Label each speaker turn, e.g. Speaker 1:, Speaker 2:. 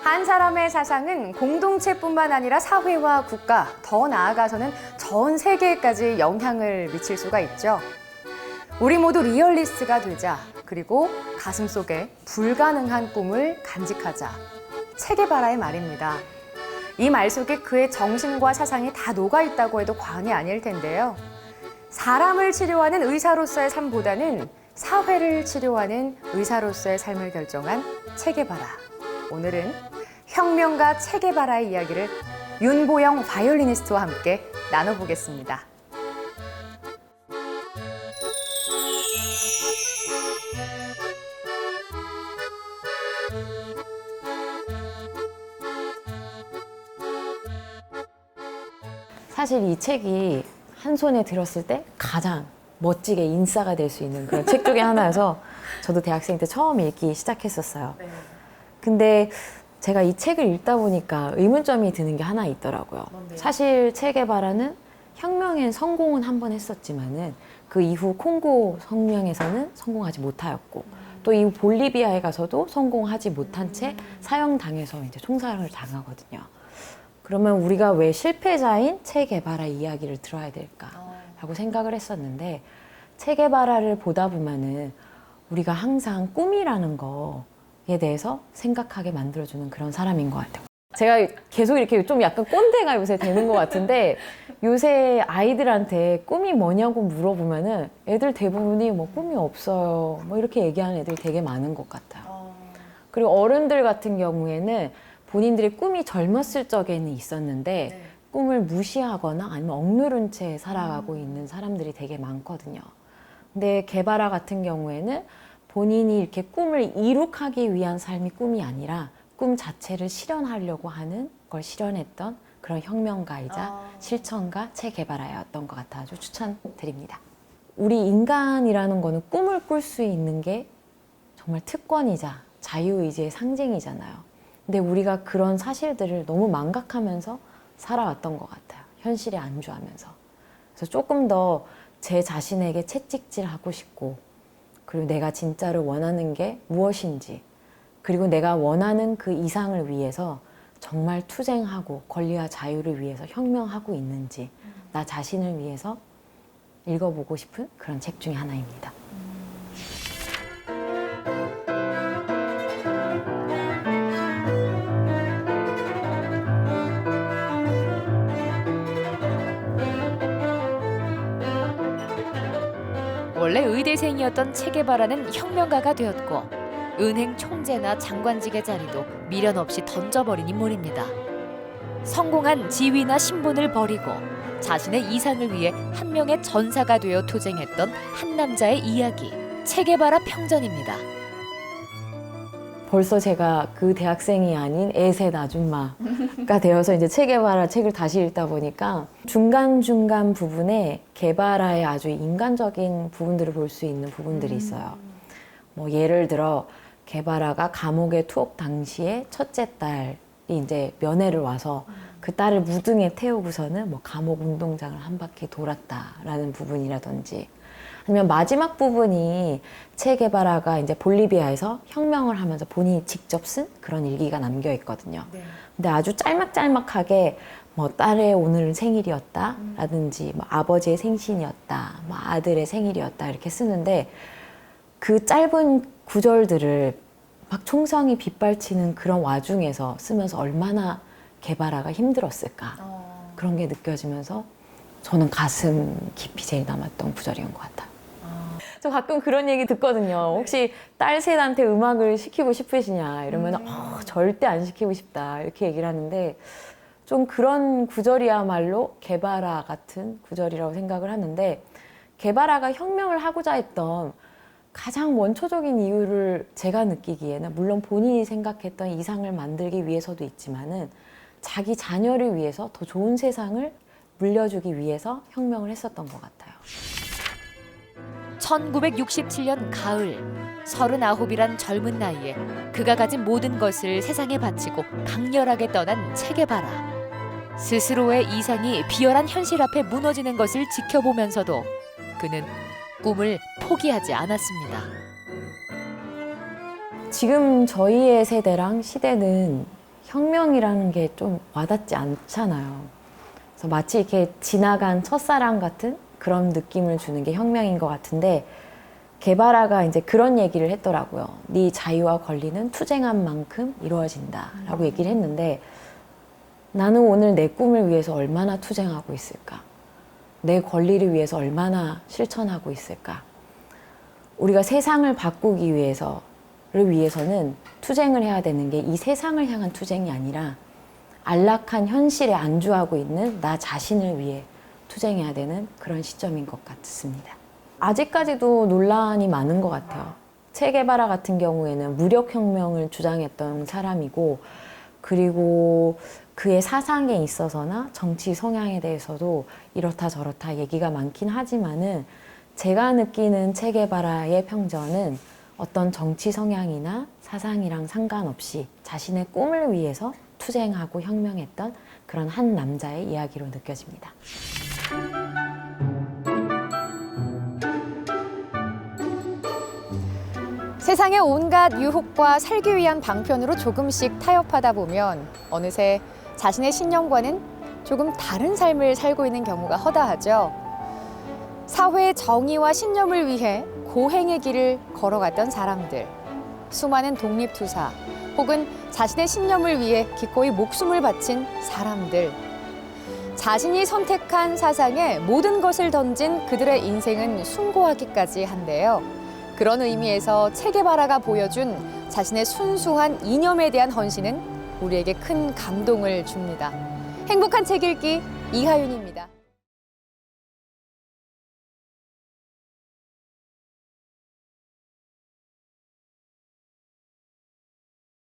Speaker 1: 한 사람의 사상은 공동체뿐만 아니라 사회와 국가, 더 나아가서는 전 세계까지 영향을 미칠 수가 있죠. 우리 모두 리얼리스트가 되자, 그리고 가슴속에 불가능한 꿈을 간직하자. 체게바라의 말입니다. 이 말 속에 그의 정신과 사상이 다 녹아있다고 해도 과언이 아닐 텐데요. 사람을 치료하는 의사로서의 삶보다는 사회를 치료하는 의사로서의 삶을 결정한 체게바라. 오늘은 혁명가 체게바라의 이야기를 윤보영 바이올리니스트와 함께 나눠보겠습니다.
Speaker 2: 사실 이 책이 한 손에 들었을 때 가장 멋지게 인싸가 될 수 있는 그런 책 중에 하나여서 저도 대학생 때 처음 읽기 시작했었어요. 근데 제가 이 책을 읽다 보니까 의문점이 드는 게 하나 있더라고요.
Speaker 1: 뭔데요?
Speaker 2: 사실 체게바라는 혁명엔 성공은 한 번 했었지만은 그 이후 콩고 혁명에서는 성공하지 못하였고 또 이후 볼리비아에 가서도 성공하지 못한 채 사형당해서 이제 총살을 당하거든요. 그러면 우리가 왜 실패자인 체게바라 이야기를 들어야 될까라고 생각을 했었는데 체게바라를 보다 보면은 우리가 항상 꿈이라는 거에 대해서 생각하게 만들어주는 그런 사람인 것 같아요. 제가 계속 이렇게 좀 약간 꼰대가 요새 되는 것 같은데 요새 아이들한테 꿈이 뭐냐고 물어보면은 애들 대부분이 뭐 꿈이 없어요. 뭐 이렇게 얘기하는 애들이 되게 많은 것 같아요. 그리고 어른들 같은 경우에는 본인들의 꿈이 젊었을 적에는 있었는데 꿈을 무시하거나 아니면 억누른 채 살아가고 있는 사람들이 되게 많거든요. 근데 게바라 같은 경우에는 본인이 이렇게 꿈을 이룩하기 위한 삶이 꿈이 아니라 꿈 자체를 실현하려고 하는 걸 실현했던 그런 혁명가이자 실천가 체게바라였던 것 같아 아주 추천드립니다. 우리 인간이라는 거는 꿈을 꿀 수 있는 게 정말 특권이자 자유의지의 상징이잖아요. 근데 우리가 그런 사실들을 너무 망각하면서 살아왔던 것 같아요. 현실에 안주하면서. 그래서 조금 더 제 자신에게 채찍질하고 싶고 그리고 내가 진짜로 원하는 게 무엇인지 그리고 내가 원하는 그 이상을 위해서 정말 투쟁하고 권리와 자유를 위해서 혁명하고 있는지 나 자신을 위해서 읽어보고 싶은 그런 책 중에 하나입니다.
Speaker 3: 원래 의대생이었던 체게바라는 혁명가가 되었고 은행 총재나 장관직의 자리도 미련 없이 던져버린 인물입니다. 성공한 지위나 신분을 버리고 자신의 이상을 위해 한 명의 전사가 되어 투쟁했던 한 남자의 이야기, 체게바라 평전입니다.
Speaker 2: 벌써 제가 그 대학생이 아닌 애셋 아줌마가 되어서 이제 체게바라 책을 다시 읽다 보니까 중간중간 부분에 게바라의 아주 인간적인 부분들을 볼 수 있는 부분들이 있어요. 뭐 예를 들어 게바라가 감옥에 투옥 당시에 첫째 딸이 이제 면회를 와서 그 딸을 무등에 태우고서는 뭐 감옥 운동장을 한 바퀴 돌았다라는 부분이라든지 아니면 마지막 부분이 체게바라가 이제 볼리비아에서 혁명을 하면서 본인이 직접 쓴 그런 일기가 남겨 있거든요. 근데 아주 짤막짤막하게 뭐 딸의 오늘은 생일이었다라든지 뭐 아버지의 생신이었다, 뭐 아들의 생일이었다 이렇게 쓰는데 그 짧은 구절들을 막 총성이 빗발치는 그런 와중에서 쓰면서 얼마나 게바라가 힘들었을까 그런 게 느껴지면서 저는 가슴 깊이 제일 남았던 구절인 것 같아요. 저 가끔 그런 얘기 듣거든요. 혹시 딸 셋한테 음악을 시키고 싶으시냐 이러면 절대 안 시키고 싶다 이렇게 얘기를 하는데 좀 그런 구절이야말로 게바라 같은 구절이라고 생각을 하는데 게바라가 혁명을 하고자 했던 가장 원초적인 이유를 제가 느끼기에는 물론 본인이 생각했던 이상을 만들기 위해서도 있지만은 자기 자녀를 위해서 더 좋은 세상을 물려주기 위해서 혁명을 했었던 것 같아요.
Speaker 3: 1967년 가을, 39이란 젊은 나이에 그가 가진 모든 것을 세상에 바치고 강렬하게 떠난 체게바라. 스스로의 이상이 비열한 현실 앞에 무너지는 것을 지켜보면서도 그는 꿈을 포기하지 않았습니다.
Speaker 2: 지금 저희의 세대랑 시대는 혁명이라는 게 좀 와닿지 않잖아요. 그래서 마치 이렇게 지나간 첫사랑 같은 그런 느낌을 주는 게 혁명인 것 같은데, 게바라가 이제 그런 얘기를 했더라고요. 네 자유와 권리는 투쟁한 만큼 이루어진다라고 얘기를 했는데, 나는 오늘 내 꿈을 위해서 얼마나 투쟁하고 있을까? 내 권리를 위해서 얼마나 실천하고 있을까? 우리가 세상을 바꾸기 위해서는 투쟁을 해야 되는 게 이 세상을 향한 투쟁이 아니라 안락한 현실에 안주하고 있는 나 자신을 위해 투쟁해야 되는 그런 시점인 것 같습니다. 아직까지도 논란이 많은 것 같아요. 체게바라 같은 경우에는 무력혁명을 주장했던 사람이고, 그리고 그의 사상에 있어서나 정치 성향에 대해서도 이렇다 저렇다 얘기가 많긴 하지만은, 제가 느끼는 체게바라의 평전은 어떤 정치 성향이나 사상이랑 상관없이 자신의 꿈을 위해서 투쟁하고 혁명했던 그런 한 남자의 이야기로 느껴집니다.
Speaker 1: 세상의 온갖 유혹과 살기 위한 방편으로 조금씩 타협하다 보면 어느새 자신의 신념과는 조금 다른 삶을 살고 있는 경우가 허다하죠. 사회의 정의와 신념을 위해 고행의 길을 걸어갔던 사람들, 수많은 독립투사, 혹은 자신의 신념을 위해 기꺼이 목숨을 바친 사람들. 자신이 선택한 사상에 모든 것을 던진 그들의 인생은 숭고하기까지 한데요. 그런 의미에서 체게바라가 보여준 자신의 순수한 이념에 대한 헌신은 우리에게 큰 감동을 줍니다. 행복한 책 읽기 이하윤입니다.